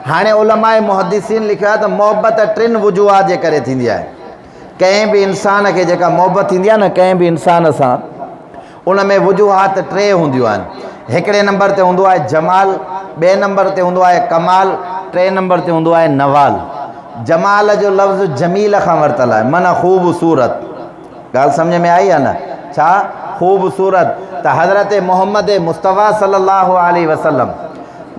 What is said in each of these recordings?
हाणे उलमाए मुहद्दिसीन लिखियो आहे त मोहबत टिनि वजूहात जे करे थींदी आहे। कंहिं बि इंसान खे जेका मोहबत थींदी आहे न कंहिं बि इंसान सां, उन में वजूहात टे हूंदियूं आहिनि। हिकिड़े नंबर ते हूंदो आहे जमाल, ॿिए नंबर ते हूंदो आहे कमाल, टे नंबर ते हूंदो आहे नवाल। जमाल जो लफ़्ज़ जमील खां वरितल आहे, माना ख़ूबसूरत। ॻाल्हि सम्झ में आई आहे न? छा ख़ूबसूरत? त हज़रत मोहम्मद मुस्तफ़ा सल्लल्लाहु अलैहि वसल्लम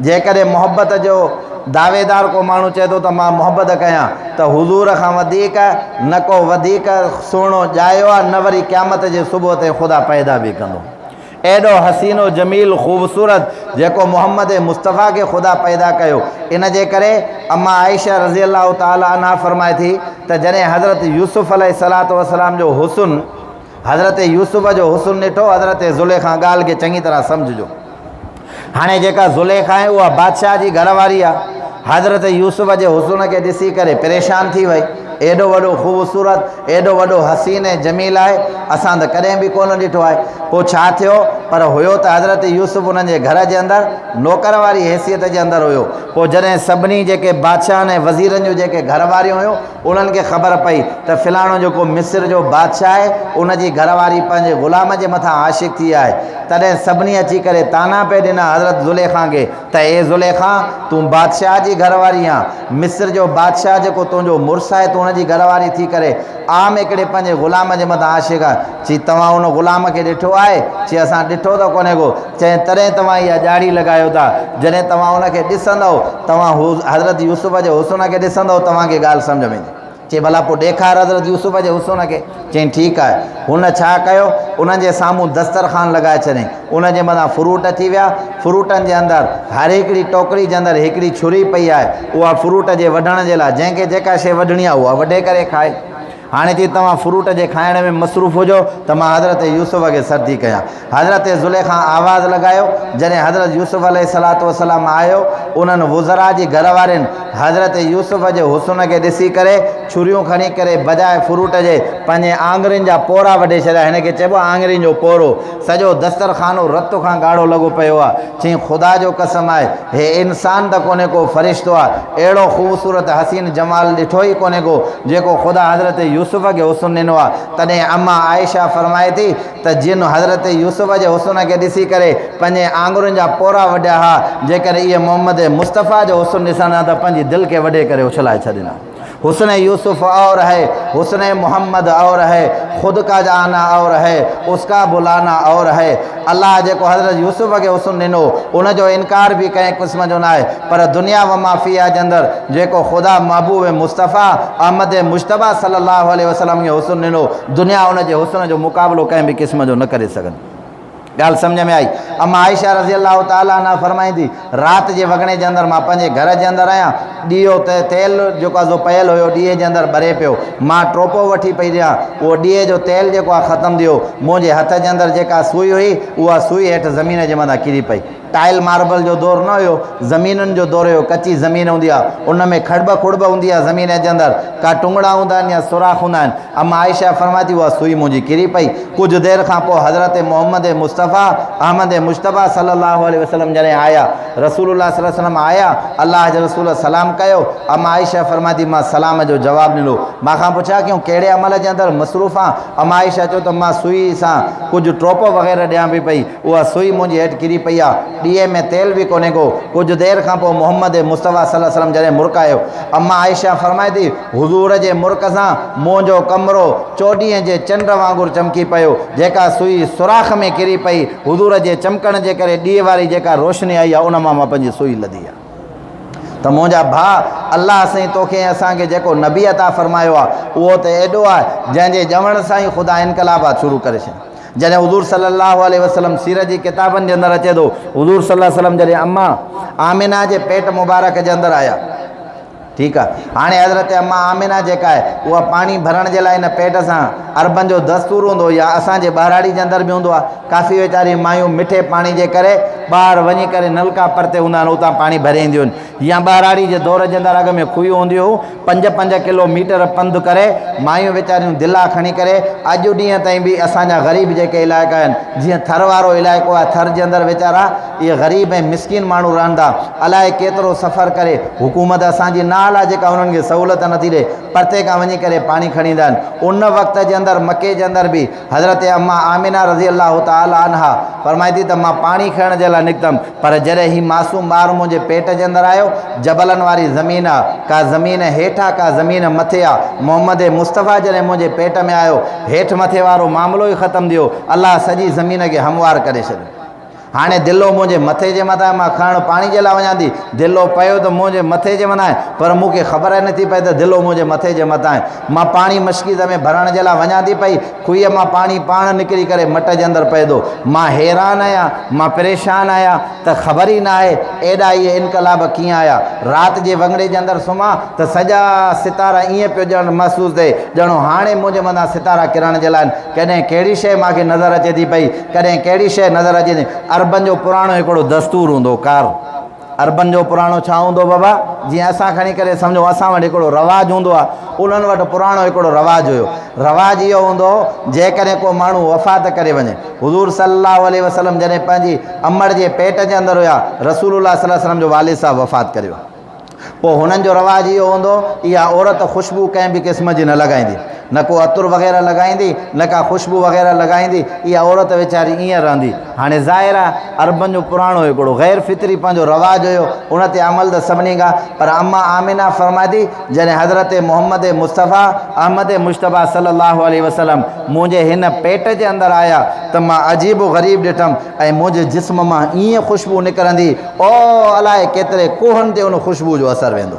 जेकॾहिं मोहब्बत जो दावेदार को माण्हू चए थो त मां मोहब्बत कयां, त हुज़ूर खां वधीक न को वधीक सुहिणो ॼायो आहे, न वरी क़यामत जे सुबुह ते ख़ुदा पैदा बि कंदो। एॾो हसीनो जमील ख़ूबसूरत जेको मोहम्मद मुस्तफ़ा खे ख़ुदा पैदा कयो। इन जे करे अम्मा आयशा रज़ी अल्लाह ताला अन्हा फरमाए थी त जॾहिं हज़रत यूसुफ़ अलैहिस्सलातु वस्सलाम जो हुस्न, हज़रत यूसुफ़ जो हुस्न ॾिठो, हज़रत ज़ुलेखा ॻाल्हि खे चङी तरह सम्झिजो। हाणे जेका ज़ुलेखा आहे उहा बादशाह जी घरवारी आहे। हज़रत यूसुफ़ जे हुस्न खे ॾिसी करे परेशान थी वई। एॾो वॾो ख़ूबसूरत, एॾो वॾो हसीन ऐं जमील आहे, असां त कॾहिं बि कोन ॾिठो आहे। पोइ छा थियो? पर हुयो त हज़रत यूसुफ़ उन्हनि जे घर जे अंदरि नौकर वारी हैसियत जे अंदरि हुयो। पोइ जॾहिं सभिनी जेके बादशाहनि ऐं वज़ीरनि जूं जेके घरवारियूं हुयूं, उन्हनि खे ख़बर पई त फ़लाणो जेको मिस्र जो बादशाह आहे, उनजी घरवारी पंहिंजे ग़ुलाम जे मथां आशिक़ थी आहे। तॾहिं सभिनी अची करे ताना पे ॾिना हज़रत ज़ुलेखा खे त ए ज़ुलेखा, तूं बादशाह जी घरवारी आहे, मिस्र जो बादशाह जेको तुंहिंजो मुड़ुसु आहे, तूं हुनजी घरवारी थी करे आम हिकिड़े पंहिंजे ग़ुलाम जे मथां आशिक़ आहे। चई तव्हां उन ग़ुलाम खे ॾिठो आहे? चई असां ॾिठो त कोन्हे को। चई तॾहिं तव्हां इहा ॼाड़ी लॻायो था। जॾहिं तव्हां उनखे ॾिसंदव, तव्हां हज़रत यूसुफ़ जे हुस्न खे ॾिसंदव, तव्हांखे ॻाल्हि सम्झ में ईंदी। चई भला पोइ ॾेखार हज़रत यूसुफ़ जे हुस्न खे। चई ठीकु आहे। हुन छा कयो? उन्हनि जे साम्हूं दस्तरखान लॻाए छॾियईं। उन जे मथां फ्रूट थी विया। फ्रूटनि जे अंदरि हर हिकिड़ी टोकरी जे अंदरि हिकिड़ी छुरी पई आहे, उहा फ्रूट जे वढण जे लाइ, जंहिंखे जेका शइ वढणी आहे उहा वढे करे खाए। हाणे थी तव्हां फ्रूट जे खाइण में मसरूफ़ हुजो त मां हज़रत यूसुफ़ खे सॾु थी कयां। हज़रत ज़ुलेखा आवाज़ु लॻायो। जॾहिं हज़रत यूसुफ़ अलैहिस्सलातु वस्सलाम आयो, उन्हनि वुज़रा जी घर वारनि हज़रत यूसुफ़ जे हुस्न खे ॾिसी करे छुरियूं खणी करे बजाए फ्रूट जे पंहिंजे आङुरियुनि जा पोरा वढे छॾिया। हिन खे चइबो आहे आङुरियुनि जो पोरो। सॼो दस्तरखानो रत खां ॻाढ़ो लॻो पियो आहे। चई ख़ुदा जो कसम आहे, हे इंसान त कोन्हे को फ़रिश्तो आहे। अहिड़ो ख़ूबसूरत हसीन जमाल ॾिठो ई कोन्हे को जेको ख़ुदा हज़रत यूसुफ़ खे हुस्न ॾिनो आहे। तॾहिं अम्मा आयशा फरमाए थी त जिन हज़रत यूसुफ़ जे हुस्न खे ॾिसी करे पंहिंजे आङुरियुनि जा पोरा वढिया हा, जेकर इहे मोहम्मद मुस्तफ़ा जो हुस्न ॾिसंदा त पंहिंजी दिलि खे वढे करे उछलाए छॾींदा। हुस्न यूसुफ़ और है, हुस्न मोहम्मद और है, ख़ुद का जाना और है, उसका बुलाना और है। अल्लाह जेको हज़रत यूसुफ़ खे हुस्न ॾिनो, उनजो इनकार बि कंहिं क़िस्म जो न आहे। पर दुनिया व माफ़िया जे अंदरि जेको ख़ुदा महबूब मुस्तफ़ा अहमद मुश्तबा सल्लल्लाहु अलैहि वसल्लम खे हुस्न ॾिनो, दुनिया उनजे हुस्न जो मुक़ाबिलो कंहिं बि क़िस्म जो न करे सघंदी। ॻाल्हि सम्झ में आई? अम्मा आयशा रज़ी अल्लाह ताला अन्हा फरमाईंदी, राति जे वॻणे जे अंदरि मां पंहिंजे घर जे अंदरि आहियां, ॾीओ त तेल जेको आहे पयल हुयो ॾीए जे अंदरि ॿरे पियो। मां टोपो वठी पई ॾियां, उहो ॾीए जो तेल जेको आहे ख़तमु थियो। मुंहिंजे हथ जे अंदरि जेका सुई हुई, उहा सुई हेठि ज़मीन जे मथां किरी पई। टाइल मार्बल जो दौरु न हुयो, ज़मीनुनि जो दौरु हुयो। कची ज़मीन हूंदी आहे, उन में खड़ब खुड़ब हूंदी आहे ज़मीन जे अंदरि, का टुंगड़ा हूंदा आहिनि या सुराख हूंदा आहिनि। अम्मा आयशा फरमाती उहा सुई मुंहिंजी किरी पई। कुझु देरि खां पोइ हज़रत मोहम्मद मुस्तफ़ा अहमद मुश्तबा सल्लल्लाहु अलैहि वसल्लम जॾहिं आया, रसूलुल्लाह सल्लल्लाहु अलैहि वसल्लम आया, अल्लाह जे रसूल सलाम कयो। अम्मा आयशा फरमाती मां सलाम जो जवाबु ॾिनो। मां खां पुछा कि कहिड़े अमल जे अंदरि मसरूफ़ आहे? अम्मा आयशा चयो त मां सुई सां कुझु टोपो वग़ैरह ॾियां पई पई, उहा सुई मुंहिंजी हेठि किरी पई आहे। ॾीए में तेल बि कोन्हे को। कुझु देरि खां पोइ मोहम्मद मुस्तफ़ा सल्लल्लाहु अलैहि वसल्लम जॾहिं मुर्कायो, अम्मा आयशा फरमाए थी हुज़ूर जे मुर्क सां मुंहिंजो कमिरो चोॾींहं जे चंड वांगुरु चमकी पियो। जेका सुई सुराख में किरी पई, हुज़ूर जे चमकण जे करे ॾीए वारी जेका रोशनी आई आहे, उन मां पंहिंजी सुई लधी आहे। त मुंहिंजा भाउ, अल्लाह साईं तोखे असांखे जेको नबी अता फरमायो आहे, उहो त एॾो आहे जंहिंजे ॼमण सां ई ख़ुदा इनकलाबात शुरू करे छॾिया। जॾहिं हुज़ूर सल्लल्लाहु अलैहि वसल्लम सीरत जी किताबनि जे अंदरि अचे थो, हुज़ूर सल्लल्लाहु अलैहि वसल्लम जॾहिं अम्मा आमिना जे पेट मुबारक जे अंदरि आया, ठीक है। हाणे हज़रत अम्मा आमिना जेका है उहा पानी भरण जे लाइ इन पेट सां अरबनि जो दस्तूर हूंदो या असांजे ॿारहाड़ी जे अंदरि बि हूंदो आहे। काफ़ी वीचारी मायूं मिठे पाणी जे करे ॿाहिरि वञी करे नलका परते हूंदा आहिनि उतां पाणी भरे ईंदियूं आहिनि। या ॿारहाड़ी जे दौर जे अंदरि अॻ में खुहियूं हूंदियूं हुयूं 5-5 किलोमीटर पंधु करे मायूं वीचारियूं दिला खणी करे अॼु ॾींहं ताईं बि असांजा ग़रीब जेके इलाइक़ा आहिनि जीअं थर वारो इलाइक़ो आहे थर जे अंदरि वीचारा इहे ग़रीब ऐं मिसकिन माण्हू रहनि था। अलाए केतिरो सफ़र करे हुकूमत असांजी नाल आहे जेका उन्हनि खे सहूलियत नथी ॾे परते खां वञी करे पाणी खणी ईंदा आहिनि। उन वक़्त जे अंदरि मके जे अंदरि बि हज़रत अम्मा आमिना रज़ी अल्लाह ताला अन्हा फरमाए थी त मां पाणी खणण जे लाइ निकितमि पर जॾहिं ही मासूम ॿारु मुंहिंजे पेट जे अंदरि आयो जबलनि वारी ज़मीन आहे का ज़मीन हेठां का ज़मीन मथे आहे। मोहम्मद मुस्तफ़ा जॾहिं मुंहिंजे पेट में आयो हेठि मथे वारो मामिलो ई ख़तमु थियो। अलाह सॼी ज़मीन खे हमवार करे छॾियो। हाणे दिलो मुंहिंजे मथे जे मथां मां खणणु पाणी जे लाइ वञा थी दिलो पियो त मुंहिंजे मथे जे मथां आहे पर मूंखे ख़बर ई नथी पए त दिलो मुंहिंजे मथे जे मथां आहे। मां पाणी मश्कीज़ में भरण जे लाइ वञा थी पई खुईअ मां पाणी पाण निकिरी करे मट जे अंदरि पए थो। मां हैरान आहियां मां परेशान आहियां त ख़बर ई न आहे एॾा इहे इनकलाब कीअं आया। राति जे वंगड़े जे अंदरि सुम्हां त सॼा सितारा ईअं पियो ॼण महसूसु थिए ॼणो हाणे मुंहिंजे मथां सितारा किरण जे लाइ कॾहिं कहिड़ी शइ मूंखे नज़र अचे थी पई कॾहिं कहिड़ी शइ नज़र अचे थी। अरबनि जो पुराणो हिकिड़ो दस्तूर हूंदो कार अरबनि जो पुराणो छा हूंदो बाबा जीअं असां खणी करे सम्झो असां वटि हिकिड़ो रवाजु हूंदो आहे उन्हनि वटि पुराणो हिकिड़ो रवाजु हुयो। रवाजु इहो हूंदो जेकॾहिं को माण्हू वफ़ात करे वञे हुज़ूर सल्लल्लाहु अलैहि वसल्लम जॾहिं पंहिंजी अमड़ जे पेट जे अंदरि हुया रसूलुल्लाह सल्लल्लाहु अलैहि वसल्लम जो वालिद साहब वफ़ात करे वियो। पोइ हुननि जो रवाजु इहो हूंदो इहा औरत ख़ुशबू कंहिं बि क़िस्म जी न लॻाईंदी न को अतुर वग़ैरह लॻाईंदी न का ख़ुशबू वग़ैरह लॻाईंदी। इहा औरत वीचारी ईअं रहंदी। हाणे ज़ाहिर आहे अरबनि जो पुराणो हिकिड़ो ग़ैर फितरी पंहिंजो रवाजु हुयो उन ते अमल त सभिनी खां पर अम्मा आमिना फरमाए थी जॾहिं हज़रत मोहम्मद मुस्तफ़ा अहमद मुश्तबा सल्लल्लाहु अलैहि वसल्लम मुंहिंजे हिन पेट जे अंदरि आया त मां अजीब ग़रीब ॾिठमि ऐं मुंहिंजे जिस्म मां ईअं ख़ुशबू निकिरंदी ओ अलाए केतिरे कोहनि ते उन ख़ुशबू जो असरु वेंदो।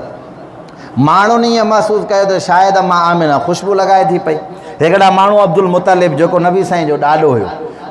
माण्हुनि ईअं महसूसु कयो त शायदि अम्मा आमिना ख़ुशबू लॻाए थी पई। हिकिड़ा माण्हू अब्दुल मुतलिब जेको नबी साईं जो ॾाॾो हुयो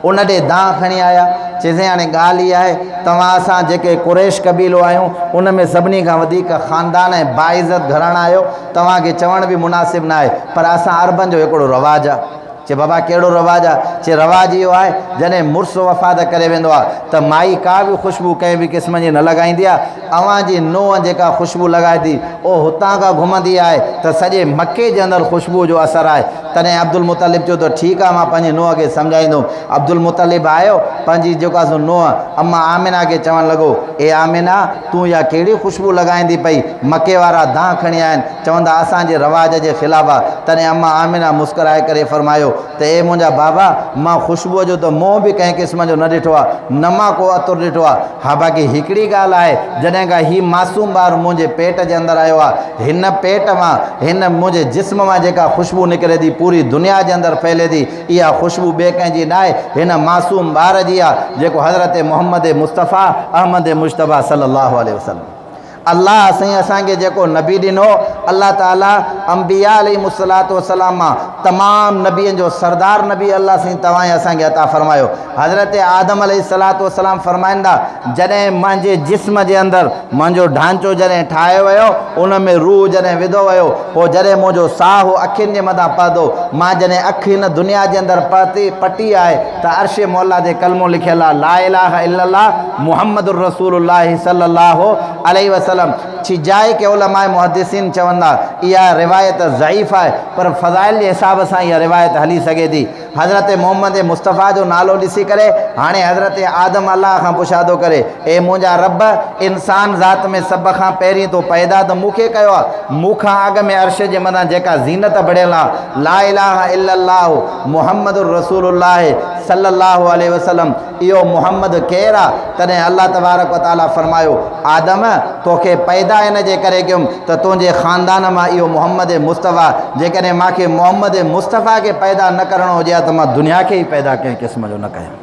उन ॾे दांह खणी आया चइसि हाणे ॻाल्हि इहा आहे तव्हां असां जेके कुरैश क़बीलो आहियूं उन में सभिनी खां वधीक ख़ानदान ऐं बाइज़त घराणा आहियो तव्हांखे चवण बि मुनासिबु न आहे पर असां अरबनि जो हिकिड़ो रवाजु आहे। चए बाबा कहिड़ो रवाजु आहे। चए रवाजु इहो आहे जॾहिं मुड़ुसु वफ़ात करे वेंदो आहे त माई का बि ख़ुशबू कंहिं बि क़िस्म जी न लॻाईंदी आहे। अव्हांजी नूंहं जेका ख़ुशबू लॻाए थी उहो हुतां खां घुमंदी आहे त सॼे मके जे अंदरि ख़ुशबू जो असरु आहे। तॾहिं अब्दुल मुतलिब चयो त ठीकु आहे मां पंहिंजी नूंहं खे सम्झाईंदुमि। अब्दुल मुतलिब आयो पंहिंजी जेका सो नूंहं अम्मा आमिना खे चवणु लॻो ए आमिना तूं इहा कहिड़ी ख़ुशबू लॻाईंदी पई मके वारा दांह खणी आया आहिनि चवंदा असांजे रवाज जे ख़िलाफ़ु आहे। तॾहिं अम्मा आमिना मुस्कुराए करे फरमायो त ए मुंहिंजा बाबा मां ख़ुशबूअ जो त मोह बि कंहिं क़िस्म जो न ॾिठो आहे न मां को अतुर ॾिठो आहे। हा बाक़ी हिकिड़ी ॻाल्हि आहे जॾहिं खां हीउ मासूम ॿारु मुंहिंजे पेट जे अंदरि आयो आहे हिन पेट मां हिन मुंहिंजे जिस्म मां जेका ख़ुशबू निकिरे थी पूरी दुनिया जे अंदरि फैले थी इहा ख़ुशबू ॿिए कंहिंजी न आहे हिन मासूम ॿार जी आहे जेको हज़रत मोहम्मद मुस्तफ़ा अहमद मुश्तबा सल्लल्लाहु अलैहि वसल्लम। अल्लाह साईं असांखे जेको नबी ॾिनो अल्लाह ताला अंबिया अलैहिमुस्सलातु वस्सलाम मां तमामु नबियनि जो सरदार नबी अल्लाह साईं तव्हां असांखे अता फ़रमायो। हज़रत आदम अलैहिस्सलातु वस्सलाम फ़रमाईंदा जॾहिं मुंहिंजे जिस्म जे अंदरि मुंहिंजो ढांचो जॾहिं ठाहियो वियो उन में रूह जॾहिं विधो वियो पोइ जॾहिं मुंहिंजो साहु अखियुनि जे मथां पधो मां जॾहिं अखि हिन दुनिया जे अंदरि पटी आहे त अर्श मौला ते कलमो लिखियलु आहे ला इलाहा इल्लल्लाह मुहम्मदुर रसूलुल्लाह सल्लल्लाहु अलैहि वसल्लम। छिजाए के उलमाए मुहद्दिसीन चवंदा इहा रिवायत ज़ईफ़ आहे पर फ़ज़ाइल जे हिसाब सां इहा रिवायत हली सघे थी। हज़रत मोहम्मद मुस्तफ़ा जो नालो ॾिसी करे हाणे हज़रत आदम अल्लाह खां पुछा थो करे ए मुंहिंजा रब इंसान ज़ात में सभ खां पहिरीं तो पैदा त मूंखे कयो आहे मूंखां अॻु में अर्श जे मथां जेका ज़ीनत बढ़ियल आहे ला इलाहा इल्लल्लाह मुहम्मदुर रसूलुल्लाह सल्लल्लाहु अलैहि वसल्लम इहो मुहम्मद केरु आहे। तॾहिं अल्लाह तबारक व ताला फ़रमायो आदम तोखे पैदा इन जे करे कयुमि त तुंहिंजे ख़ानदान मां इहो मुहम्मद मुस्तफ़ा जेकॾहिं मूंखे मोहम्मद मुस्तफ़ा खे पैदा न करिणो हुजे हा त मां दुनिया खे ई पैदा कंहिं क़िस्म जो न कयां।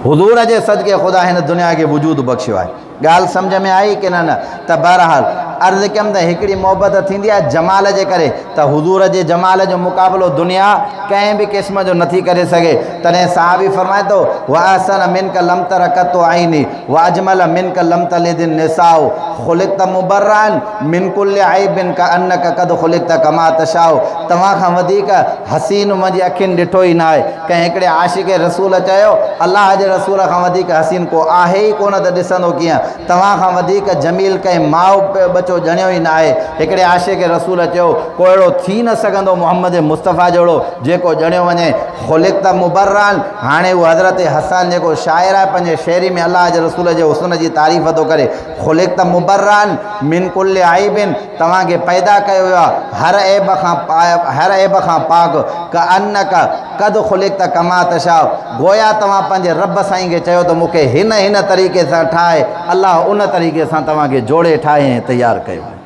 हुज़ूर जे सदके ख़ुदा हिन दुनिया खे वजूद बख़्शियो आहे। ॻाल्हि सम्झ में आई की न त बहरहाल अर्ज़ु कयमि त हिकिड़ी मोहबत थींदी आहे जमाल जे करे, त हुज़ूर जे जमाल जो मुक़ाबिलो दुनिया कंहिं बि क़िस्म जो नथी करे सघे। तॾहिं साहबी फ़रमाए थो व अहसन मिन क लम तरकत आईनी व अजमल मिन क लम तलिदिन निसाउ ख़ुलिक़्त मुबर्रअन मिन कुल्लि ऐबिन क अन्नक क़द ख़ुलिक़्त कमा तशाउ। तव्हां खां वधीक हसीन मुंहिंजी अखियुनि ॾिठो ई न आहे। कंहिं हिकिड़े आशिक़ रसूल चयो अलाह जे रसूल खां वधीक हसीन को आहे ई कोन, त ॾिसंदो कीअं। तव्हां खां वधीक जमील कंहिं माउ बचो ॼणियो ई न आहे। हिकिड़े आशिक़ रसूल चयो को अहिड़ो थी न सघंदो मोहम्मद मुस्तफ़ा जहिड़ो जेको ॼणियो वञे। ख़ुलिक़्त मुबर्रअन, हाणे उहो हज़रत हसन जेको शाइर आहे पंहिंजे शाइरी में अलाह जे रसूल जे हुस्न जी तारीफ़ थो करे। ख़ुलिक़्त मुबर्रअन मिन कुल्लि ऐबिन, तव्हांखे पैदा कयो वियो आहे हर ऐब खां पाक क अन्नक क़द ख़ुलिक़्त कमा तशाउ, गोया तव्हां पंहिंजे रब साईं खे चयो त मूंखे हिन तरीक़े सां ठाहे। अलाह उन तरीक़े सां तव्हांखे जोड़े ठाहे ऐं तयारु कयो।